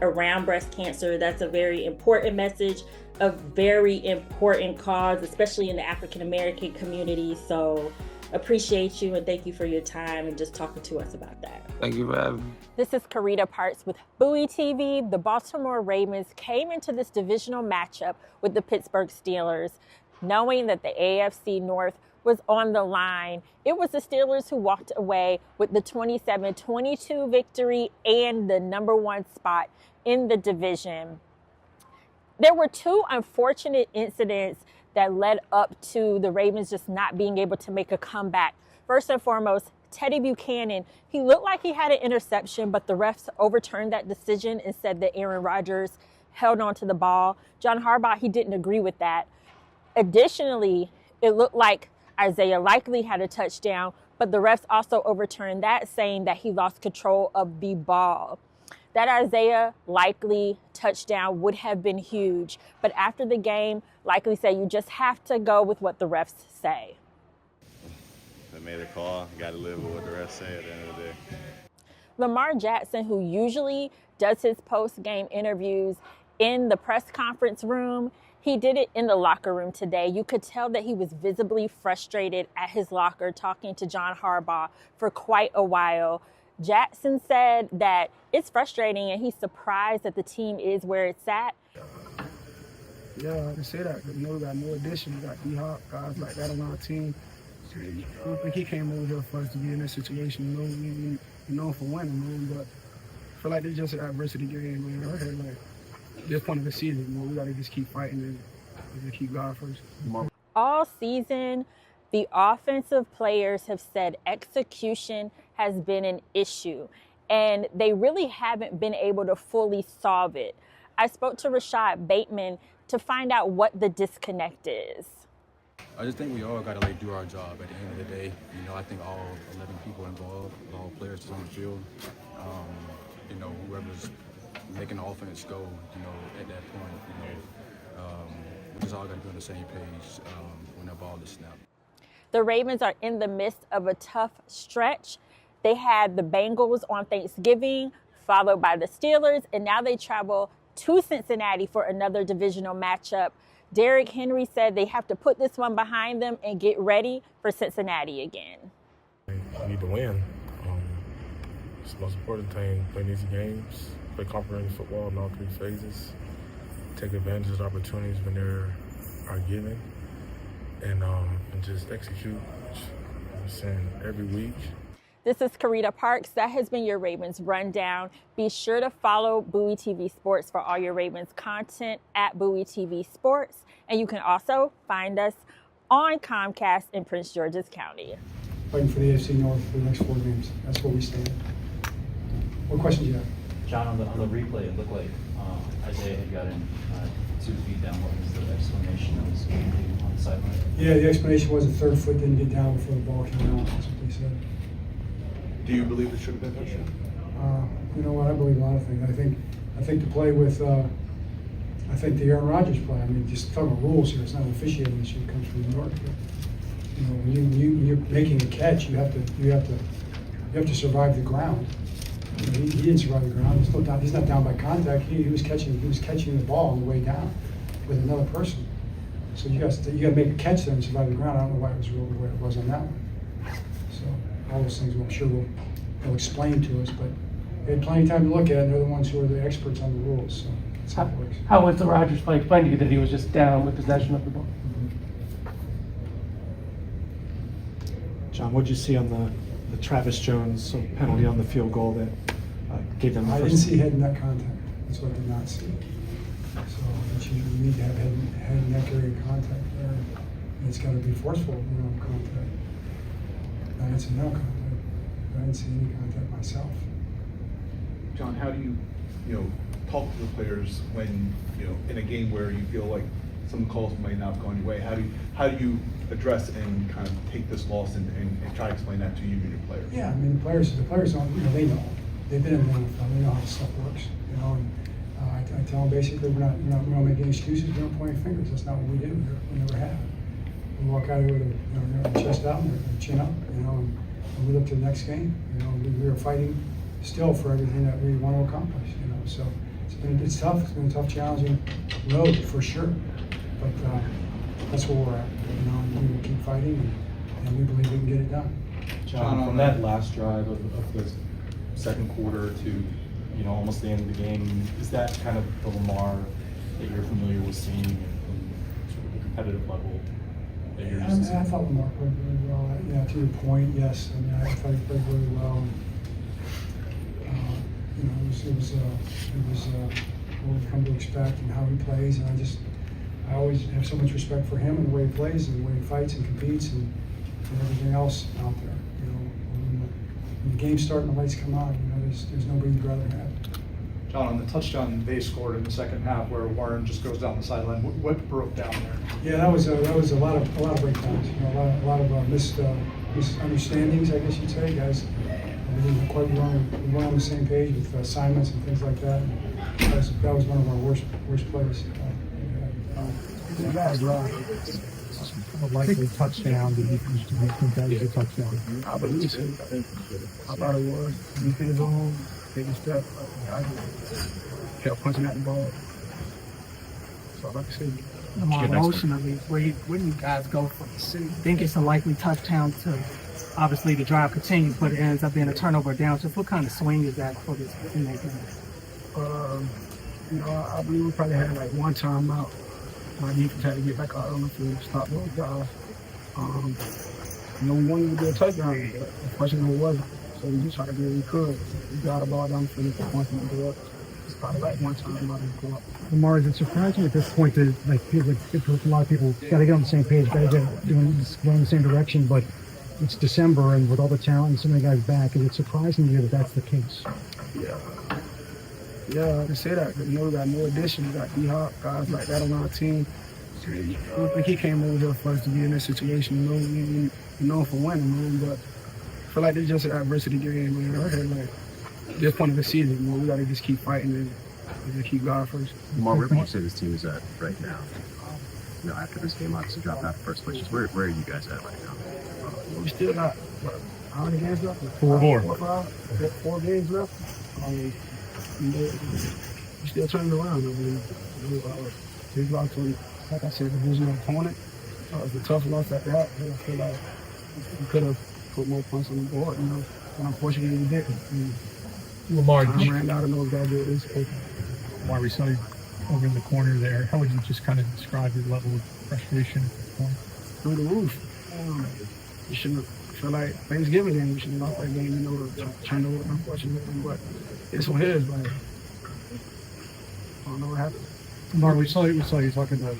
around breast cancer. That's a very important message, a very important cause, especially in the African-American community. So appreciate you and thank you for your time and just talking to us about that. Thank you for having me. This is Karita Parks with Bowie TV. The Baltimore Ravens came into this divisional matchup with the Pittsburgh Steelers, knowing that the AFC North was on the line. It was the Steelers who walked away with the 27-22 victory and the number 1 spot in the division. There were 2 unfortunate incidents that led up to the Ravens just not being able to make a comeback. First and foremost, Teddy Buchanan, he looked like he had an interception, but the refs overturned that decision and said that Aaron Rodgers held on to the ball. John Harbaugh, he didn't agree with that. Additionally, it looked like Isaiah Likely had a touchdown, but the refs also overturned that, saying that he lost control of the ball. That Isaiah Likely touchdown would have been huge, but after the game, Likely said you just have to go with what the refs say. They made a call, got to live with what the refs say at the end of the day. Lamar Jackson, who usually does his post-game interviews in the press conference room, he did it in the locker room today. You could tell that he was visibly frustrated at his locker talking to John Harbaugh for quite a while. Jackson said that it's frustrating and he's surprised that the team is where it's at. Yeah, I can say that. We got no addition. We got D-Hop, guys like that on our team. So I don't think he came over here for us to be in this situation. We know for winning, man, but I feel like it's just an adversity game, man. Right here, like, at this point of the season, we got to just keep fighting and just keep God first. All season, the offensive players have said execution has been an issue, and they really haven't been able to fully solve it. I spoke to Rashad Bateman to find out what the disconnect is. I just think we all got to do our job at the end of the day. I think all 11 people involved, all players on the field, whoever's making the offense go, at that point, we just all got to be on the same page when that ball is snapped. The Ravens are in the midst of a tough stretch. They had the Bengals on Thanksgiving, followed by the Steelers, and now they travel to Cincinnati for another divisional matchup. Derrick Henry said they have to put this one behind them and get ready for Cincinnati again. We need to win. It's the most important thing. Play these games, play comprehensive football in all 3 phases, take advantage of the opportunities when they are given, and just execute, which I'm saying every week. This is Karita Parks. That has been your Ravens Rundown. Be sure to follow Bowie TV Sports for all your Ravens content at Bowie TV Sports. And you can also find us on Comcast in Prince George's County. Fighting for the AFC North for the next 4 games. That's what we stand. What questions do you have? John, on the replay, it looked like Isaiah had gotten 2 feet down. What was the explanation that was on the sideline? Yeah, the explanation was the 3rd foot didn't get down before the ball came out. That's what they said. Do you believe it should have been touchdown? You know what? I believe a lot of things. I think the play with, I think the Aaron Rodgers play. I mean, just talking about rules here. It's not an officiating issue. It comes from New York. But, when you're making a catch, you have to survive the ground. He didn't survive the ground. He's still down. He's not down by contact. He was catching the ball on the way down with another person. So you got to make a catch there and survive the ground. I don't know why it was ruled the way it was on that one. So all those things, I'm sure they'll explain to us. But they had plenty of time to look at it. And they're the ones who are the experts on the rules. So that's how it works. How was the Rodgers play explained to you that he was just down with possession of the ball? John, what did you see on the Travis Jones penalty on the field goal that gave them the first? I didn't see head and neck contact. That's what I did not see. So you need to have head and neck area contact there. And it's got to be forceful, contact. I didn't see no contact. I didn't see any contact myself. John, how do you talk to the players when, in a game where you feel like some calls might not have gone your way. How do you address and kind of take this loss and try to explain that to you and your players? Yeah, I mean, the players don't, they know. They've been in the NFL, they know how this stuff works, and I tell them basically we don't make any excuses, we don't point any fingers. That's not what we do. We never have. We walk out here with our chest out and our chin up, and we look to the next game. We are fighting still for everything that we want to accomplish. So it's tough. It's been a tough, challenging road for sure. But that's where we're at. We will keep fighting, and we believe we can get it done. John, from that last drive of the second quarter to almost the end of the game, is that kind of the Lamar that you're familiar with seeing from sort of the competitive level? I thought Lamar played really well. Yeah, to your point, yes. I mean, I thought he played really well. It was what we've come to expect and how he plays. And I always have so much respect for him and the way he plays and the way he fights and competes and everything else out there. When the game's starting, the lights come out. There's nobody you'd rather have. John, on the touchdown they scored in the second half, where Warren just goes down the sideline, what broke down there? Yeah, that was a lot of breakdowns. A lot of misunderstandings, I guess you'd say. Guys, we didn't quite we weren't on the same page with assignments and things like that. That was one of our worst plays. A likely touchdown. Do you think that was a touchdown? I believe so. I thought it was. Defense on, taking step. I just kept punching at the ball. So like I said, More emotionally, where you guys go from think it's a likely touchdown to obviously the drive continues, but it ends up being a turnover down. Just what kind of swing is that for this in that game? I believe we probably had like one timeout. My defense had to get back out on the field, stop those guys. We wanted to do a touchdown, but unfortunately it wasn't. So we just tried to do what we could. We got a ball down the field, points in the door. It's probably like one time out of the club. Lamar, is it surprising at this point that a lot of people got to get on the same page, got to get going in the same direction, but it's December and with all the talent and so many guys back, is it surprising to you that that's the case? Yeah, I can say that. We got more additions. We got D-Hop, guys like that on our team. I don't think he came over here for us to be in this situation. We known for winning, man, but I feel like it's just an adversity game, man. Like, at this point of the season, we got to just keep fighting and just keep God first. Lamar, where would you say this team is at right now? After this game, obviously dropped out of first place. Where are you guys at right now? We still got, how many games left? 4 more. 4 games left. We still turning around. Big loss on, like I said, divisional opponent. It was a tough loss at that. I feel like we could have put more points on the board, but unfortunately we didn't. Lamar, I ran out of those guys with this. Lamar, we saw you over in the corner there. How would you just kind of describe your level of frustration at this point? Through the roof. We shouldn't feel like Thanksgiving game. We should have lost that game, turned over, unfortunately, but it's what it is, like, I don't know what happened. Lamar, we saw you talking to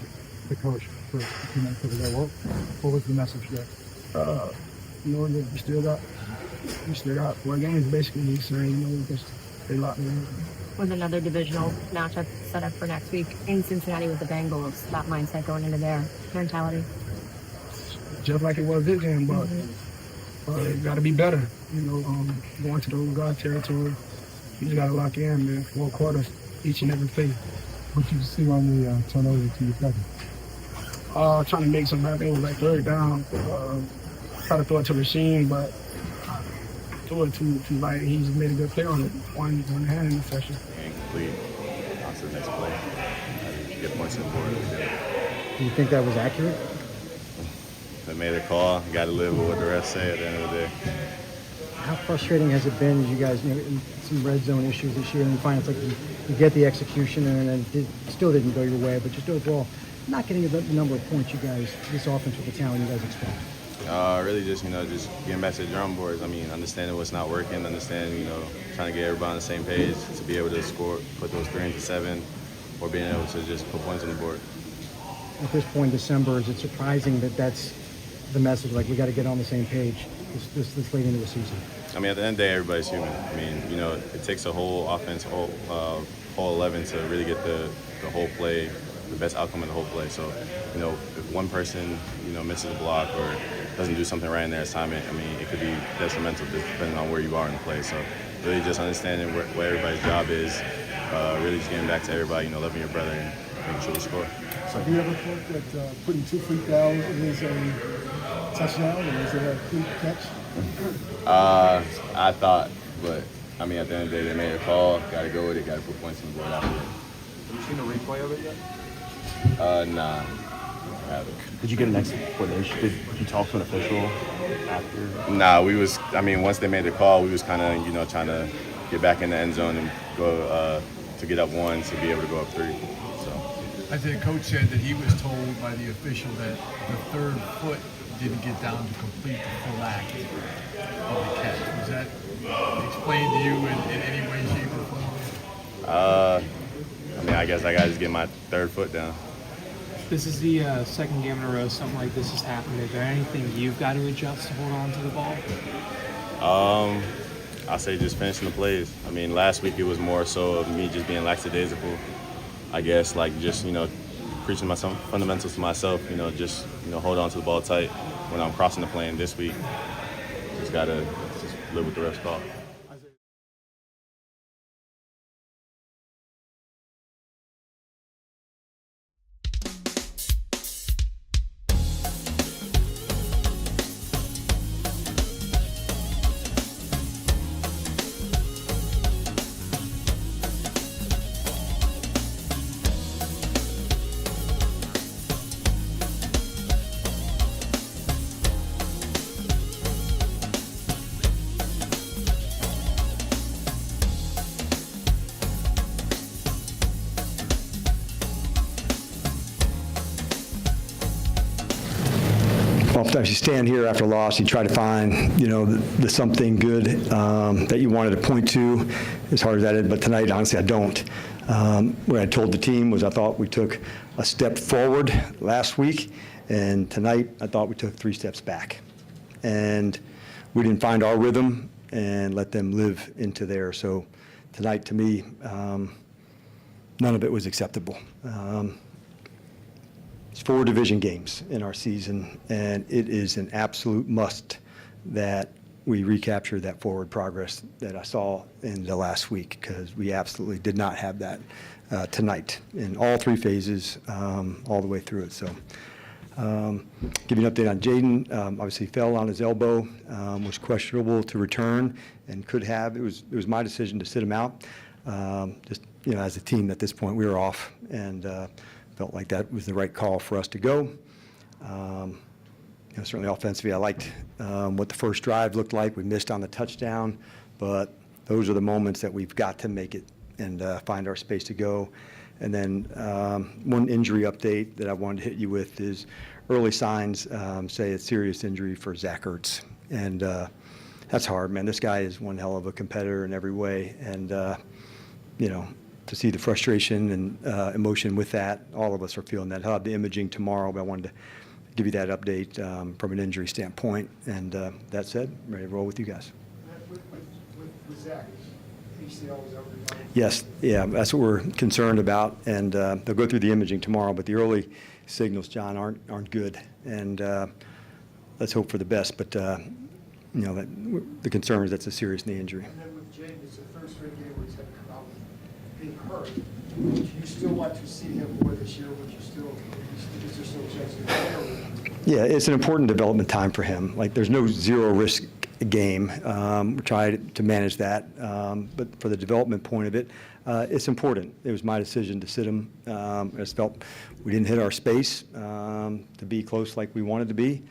the coach for a few minutes ago. What was the message there? We still got 4 games, basically. He's saying, just stay locked in. With another divisional matchup set up for next week in Cincinnati with the Bengals, that mindset going into their mentality? Just like it was this game, but it got to be better. Going to the God territory, you just got to lock in, man. 4 quarters, each and every play. What did you see on the turnover to your second? Trying to make something happen. It was like 3rd down. Try to throw it to Rasheen, but threw it too light. He just made a good play on it. One hand in the session. Incomplete. On to the next play. Get points on the board. Do you think that was accurate? I made a call. Got to live with what the rest say at the end of the day. How frustrating has it been, you guys, in some red zone issues this year, and you find it's like you get the execution and then it still didn't go your way, but just overall, not getting the number of points you guys, this offense with the talent you guys expect? Really just getting back to the drum boards. I mean, understanding what's not working, understanding, trying to get everybody on the same page to be able to score, put those 3 into 7, or being able to just put points on the board. At this point in December, is it surprising that that's the message, like we got to get on the same page this late into the season? I mean, at the end of the day, everybody's human. I mean, it takes a whole offense, whole 11 to really get the whole play the best outcome of the whole play. So, you know, if one person, you know, misses a block or doesn't do something right in their assignment, I mean, it could be detrimental depending on where you are in the play. So really just understanding what everybody's job is, really just getting back to everybody, you know, loving your brother and making sure we score. So have you ever thought that putting 2 feet down is a touchdown, or is it a quick catch? I thought, but I mean, at the end of the day, they made a call. Got to go with it. Got to put points on the board after it. Have you seen a replay of it yet? Nah, I haven't. Did you get an explanation? Did you talk to an official after? Nah, once they made the call, we was kind of, you know, trying to get back in the end zone and go to get up 1 to be able to go up 3. So. Isaiah, coach said that he was told by the official that the third foot didn't get down to complete the full act of the catch. Was that explained to you in any way, shape, or form? I mean, I guess I got to just get my third foot down. This is the second game in a row something like this has happened. Is there anything you've got to adjust to hold on to the ball? I'll say just finishing the plays. I mean, last week it was more so of me just being lackadaisical. I guess, like, just, you know, preaching my fundamentals to myself, you know, just, you know, hold on to the ball tight when I'm crossing the plane this week. Just got to just live with the ref's call. Oftentimes you stand here after a loss, you try to find, you know, the something good that you wanted to point to, as hard as that is. But tonight, honestly, I don't. What I told the team was I thought we took a step forward last week, and tonight I thought we took 3 steps back. And we didn't find our rhythm and let them live into theirs. So tonight, to me, none of it was acceptable. It's 4 division games in our season, and it is an absolute must that we recapture that forward progress that I saw in the last week, because we absolutely did not have that tonight in all 3 phases, all the way through it. So give you an update on Jaden. Obviously fell on his elbow, was questionable to return and could have. It was my decision to sit him out. Just, you know, as a team at this point, we were off, and felt like that was the right call for us to go. You know, certainly offensively, I liked what the first drive looked like. We missed on the touchdown, but those are the moments that we've got to make it and find our space to go. And then one injury update that I wanted to hit you with is early signs say it's serious injury for Zach Ertz. And that's hard, man. This guy is one hell of a competitor in every way. And, you know, to see the frustration and emotion with that, all of us are feeling that. I'll have the imaging tomorrow, but I wanted to give you that update from an injury standpoint. And that said, I'm ready to roll with you guys. With Zach, ACL is over. Yes, yeah, that's what we're concerned about. And they'll go through the imaging tomorrow, but the early signals, John, aren't good. And let's hope for the best. But, you know, the concern is that's a serious knee injury. And then with Jade, it's the third straight game where he's had to come out being hurt. Do you still want to see him more this year? Is there still a chance to play? Yeah, it's an important development time for him. Like, there's no zero risk game. We try to manage that. But for the development point of it, it's important. It was my decision to sit him. I just felt we didn't hit our space to be close like we wanted to be.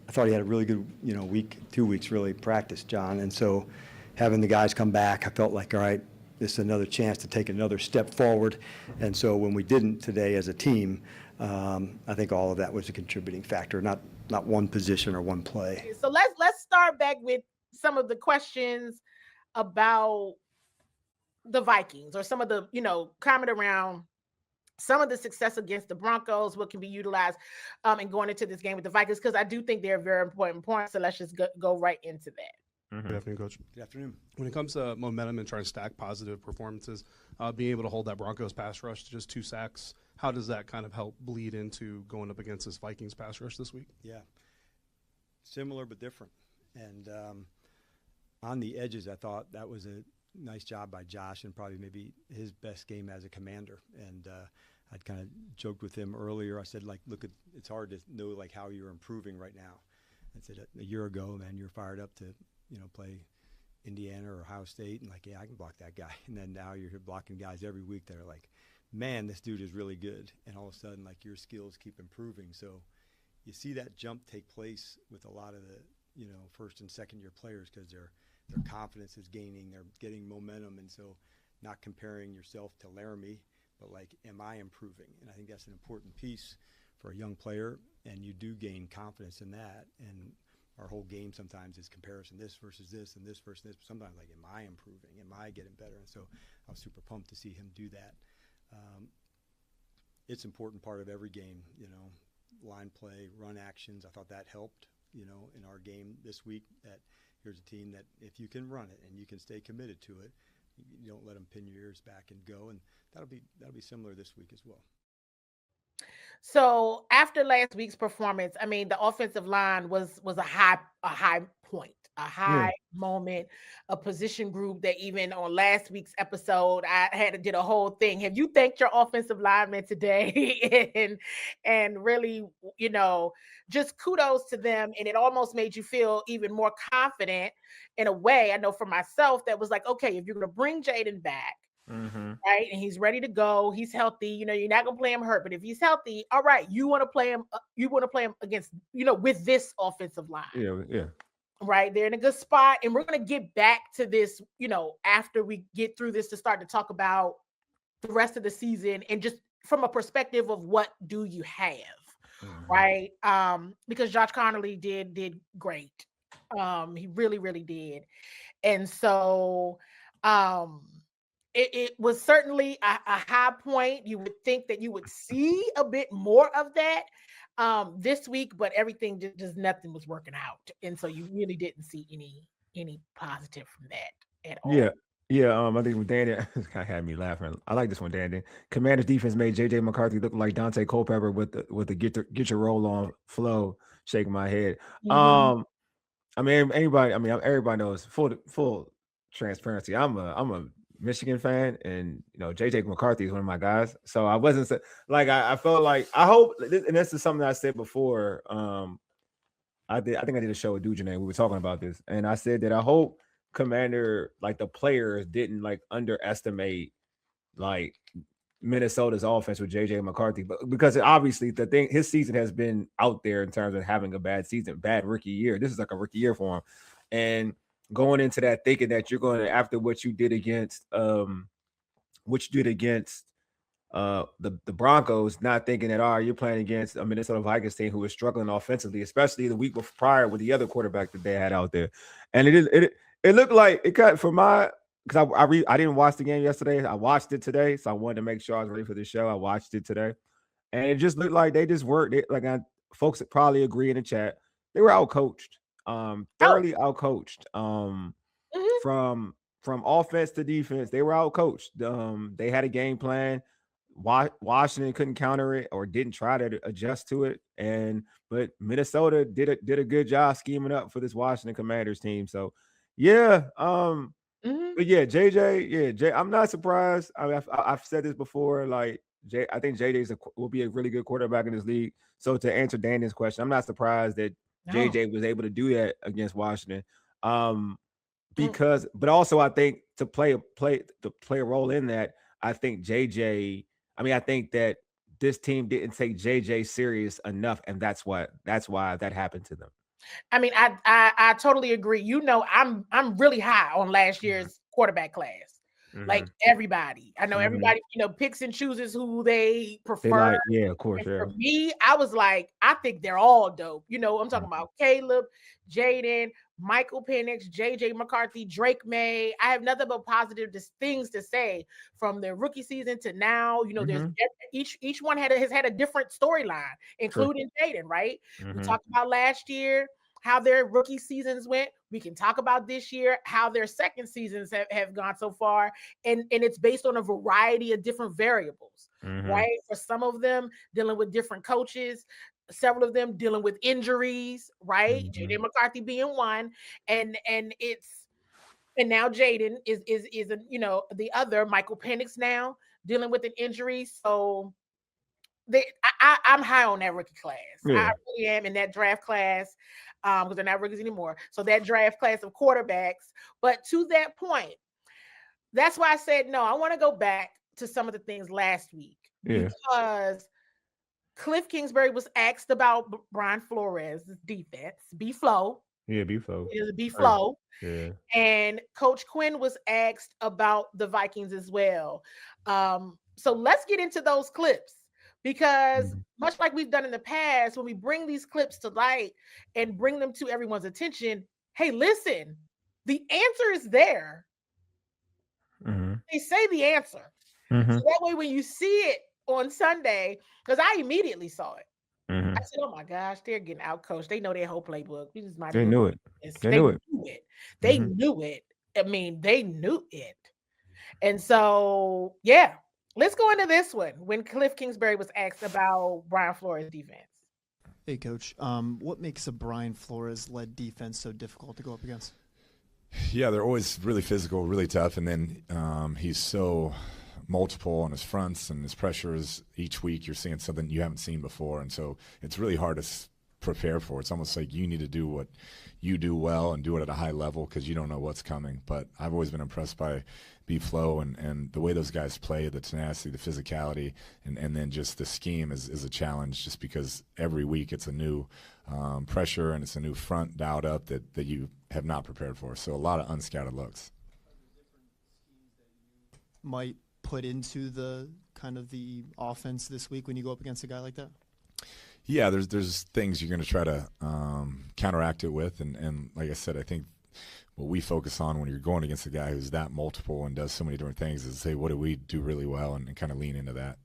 I thought he had a really good, you know, 2 weeks really practice, John. And so having the guys come back, I felt like, all right, this is another chance to take another step forward. And so when we didn't today as a team, I think all of that was a contributing factor, not one position or one play. So let's start back with some of the questions about the Vikings, or some of the, you know, comment around some of the success against the Broncos, what can be utilized and going into this game with the Vikings, because I do think they're very important points. So let's just go right into that. Good afternoon, Coach. Good afternoon. When it comes to momentum and trying to stack positive performances, being able to hold that Broncos pass rush to just 2 sacks, how does that kind of help bleed into going up against this Vikings pass rush this week? Yeah, similar but different. And on the edges, I thought that was a nice job by Josh, and probably maybe his best game as a commander. And I'd kind of joked with him earlier. I said, like, look, it's hard to know like how you're improving right now. I said a year ago, man, you're fired up to play Indiana or Ohio State, and like, yeah, I can block that guy. And then now you're blocking guys every week that are like, man, this dude is really good. And all of a sudden, like, your skills keep improving. So you see that jump take place with a lot of the first and second year players, because their confidence is gaining, they're getting momentum, and so not comparing yourself to Laramie, but like, am I improving? And I think that's an important piece for a young player, and you do gain confidence in that. And our whole game sometimes is comparison, this versus this and this versus this. But sometimes, like, am I improving? Am I getting better? And so I was super pumped to see him do that. It's an important part of every game, line play, run actions. I thought that helped, in our game this week, that here's a team that if you can run it and you can stay committed to it, you don't let them pin your ears back and go. And that'll be similar this week as well. So after last week's performance, I mean, the offensive line was a high point, a high moment, a position group that even on last week's episode, I did a whole thing. Have you thanked your offensive linemen today? and really, just kudos to them. And it almost made you feel even more confident in a way. I know for myself, that was like, okay, if you're going to bring Jaden back, right, and he's ready to go, he's healthy, you're not gonna play him hurt, but if he's healthy, all right, you want to play him against, with this offensive line. Yeah. Right, they're in a good spot, and we're gonna get back to this, after we get through this, to start to talk about the rest of the season, and just from a perspective of what do you have, right? Because Josh Connolly did great. He really, really did. And so it was certainly a high point. You would think that you would see a bit more of that this week, but everything just nothing was working out, and so you really didn't see any positive from that at all. Yeah. I think with Danny, kind of had me laughing. I like this one, Danny. Commander's defense made J.J. McCarthy look like Dante Culpepper with the get your roll on flow. Shaking my head. Everybody knows, full transparency, I'm a Michigan fan, and JJ McCarthy is one of my guys. So I wasn't like, I felt like, I hope, and this is something that I said before. I think I did a show with Dujane. We were talking about this, and I said that I hope Commander, like, the players didn't like underestimate like Minnesota's offense with JJ McCarthy, but because obviously his season has been out there in terms of having a bad season, bad rookie year. This is like a rookie year for him, and going into that thinking that you're going to, after what you did against the Broncos, not thinking that you're playing against a Minnesota Vikings team who was struggling offensively, especially the week prior with the other quarterback that they had out there. And it looked like it cut for because I didn't watch the game yesterday. I watched it today, so I wanted to make sure I was ready for the show. I watched it today, and it just looked like they just worked. Folks that probably agree in the chat, they were outcoached. Thoroughly outcoached. From offense to defense, they were outcoached. They had a game plan. Washington couldn't counter it or didn't try to adjust to it, but Minnesota did a good job scheming up for this Washington Commanders team. So yeah, but yeah, JJ, I'm not surprised. I've said this before. Like, I think JJ will be a really good quarterback in this league. So to answer Daniel's question, I'm not surprised that JJ was able to do that against Washington. Because, but also I think to play a role in that, I think I think that this team didn't take JJ serious enough, and that's why that happened to them. I mean, I totally agree. I'm really high on last year's quarterback class. Like everybody, I know everybody, picks and chooses who they prefer. Of course. For me, I was like, I think they're all dope. I'm talking about Caleb, Jaden, Michael Penix, JJ McCarthy, Drake May. I have nothing but positive things to say from their rookie season to now. There's each one has had a different storyline, including Jaden. Right? We talked about last year how their rookie seasons went. We can talk about this year, how their second seasons have gone so far. And it's based on a variety of different variables, right? For some of them, dealing with different coaches, several of them dealing with injuries, right? Jaden McCarthy being one. And now Jaden is the other. Michael Penix now dealing with an injury. So I'm high on that rookie class. Yeah. I really am in that draft class because they're not rookies anymore. So that draft class of quarterbacks. But to that point, that's why I said no. I want to go back to some of the things last week because Cliff Kingsbury was asked about Brian Flores' defense, B-Flow. Yeah, B-Flow. It was a B-Flow. Yeah. And Coach Quinn was asked about the Vikings as well. So let's get into those clips. Because much like we've done in the past, when we bring these clips to light and bring them to everyone's attention, hey, listen, the answer is there. They say the answer. So that way, when you see it on Sunday, because I immediately saw it, I said, oh my gosh, they're getting out coached. They know their whole playbook. They knew it. They knew it. They knew it. I mean, they knew it. And so, yeah. Let's go into this one when Cliff Kingsbury was asked about Brian Flores' defense. Hey, Coach. What makes a Brian Flores-led defense so difficult to go up against? Yeah, they're always really physical, really tough, and then he's so multiple on his fronts and his pressures. Each week you're seeing something you haven't seen before, and so it's really hard to prepare for. It's almost like you need to do what you do well and do it at a high level because you don't know what's coming. But I've always been impressed by B-Flow and the way those guys play, the tenacity, the physicality, and then just the scheme is a challenge just because every week it's a new pressure and it's a new front dialed up that you have not prepared for. So a lot of unscouted looks. Might put into the kind of the offense this week when you go up against a guy like that? Yeah, there's things you're going to try to counteract it with. And like I said, I think what we focus on when you're going against a guy who's that multiple and does so many different things is say, what do we do really well and kind of lean into that.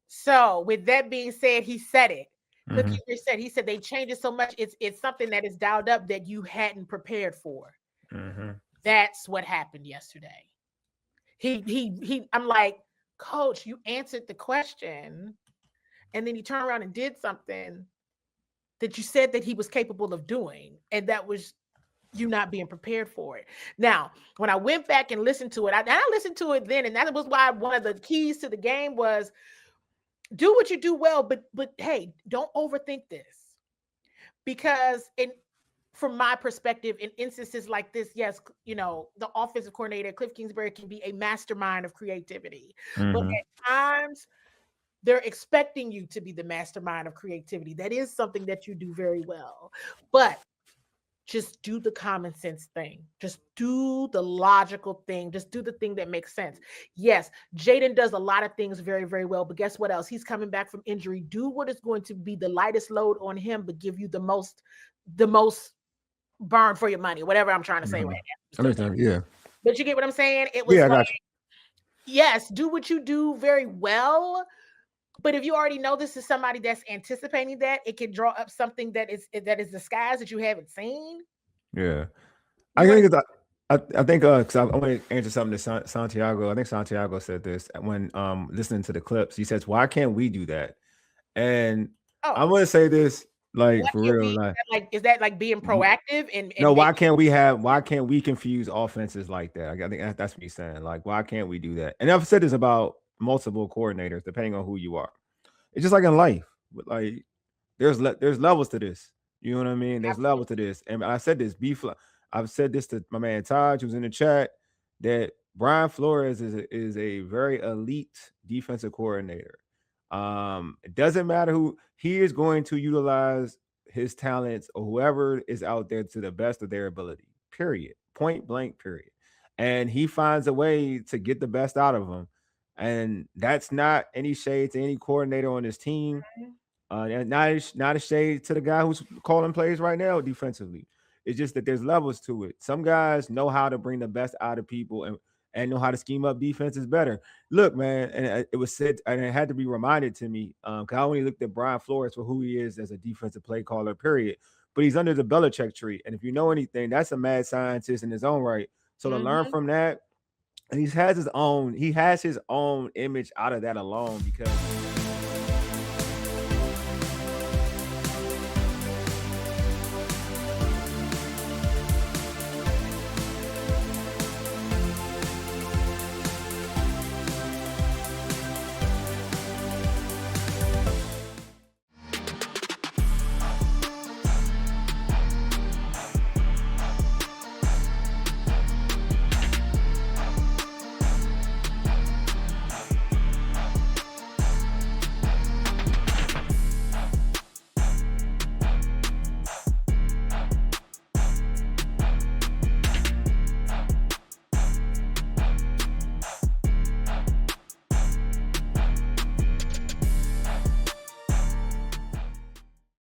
So with that being said, he said it. He said they changed it so much. It's something that is dialed up that you hadn't prepared for. That's what happened yesterday. I'm like, Coach, you answered the question. And then he turned around and did something that you said that he was capable of doing. And that was you not being prepared for it. Now, when I went back and listened to it, I listened to it then. And that was why one of the keys to the game was do what you do well. But hey, don't overthink this. Because from my perspective, in instances like this, yes, the offensive coordinator, Cliff Kingsbury, can be a mastermind of creativity. But at times, they're expecting you to be the mastermind of creativity. That is something that you do very well. But just do the common sense thing. Just do the logical thing. Just do the thing that makes sense. Yes, Jaden does a lot of things very, very well. But guess what else? He's coming back from injury. Do what is going to be the lightest load on him, but give you the most burn for your money, whatever I'm trying to say right now. Understand? Yeah. But you get what I'm saying? It was I got you. Yes, do what you do very well. But if you already know this is somebody that's anticipating that, it can draw up something that is disguised that you haven't seen. Yeah. I think because I want to answer something to Santiago. I think Santiago said this when listening to the clips. He says, "Why can't we do that?" And I want to say this, like, for real, is that like being proactive and no? Why can't we confuse offenses like that? I think that's what he's saying. Like, why can't we do that? And I've said this about multiple coordinators, depending on who you are. It's just like in life. Like, there's levels to this. You know what I mean? There's levels to this. And I said this. I've said this to my man Taj, who's in the chat, that Brian Flores is a very elite defensive coordinator. It doesn't matter who he is going to utilize his talents or whoever is out there to the best of their ability. Period. Point blank. Period. And he finds a way to get the best out of them. And that's not any shade to any coordinator on this team. Not a shade to the guy who's calling plays right now defensively. It's just that there's levels to it. Some guys know how to bring the best out of people and know how to scheme up defenses better. Look, man, and it was said, and it had to be reminded to me, because I only looked at Brian Flores for who he is as a defensive play caller, period. But he's under the Belichick tree. And if you know anything, that's a mad scientist in his own right. So to learn from that, and he has his own image out of that alone, because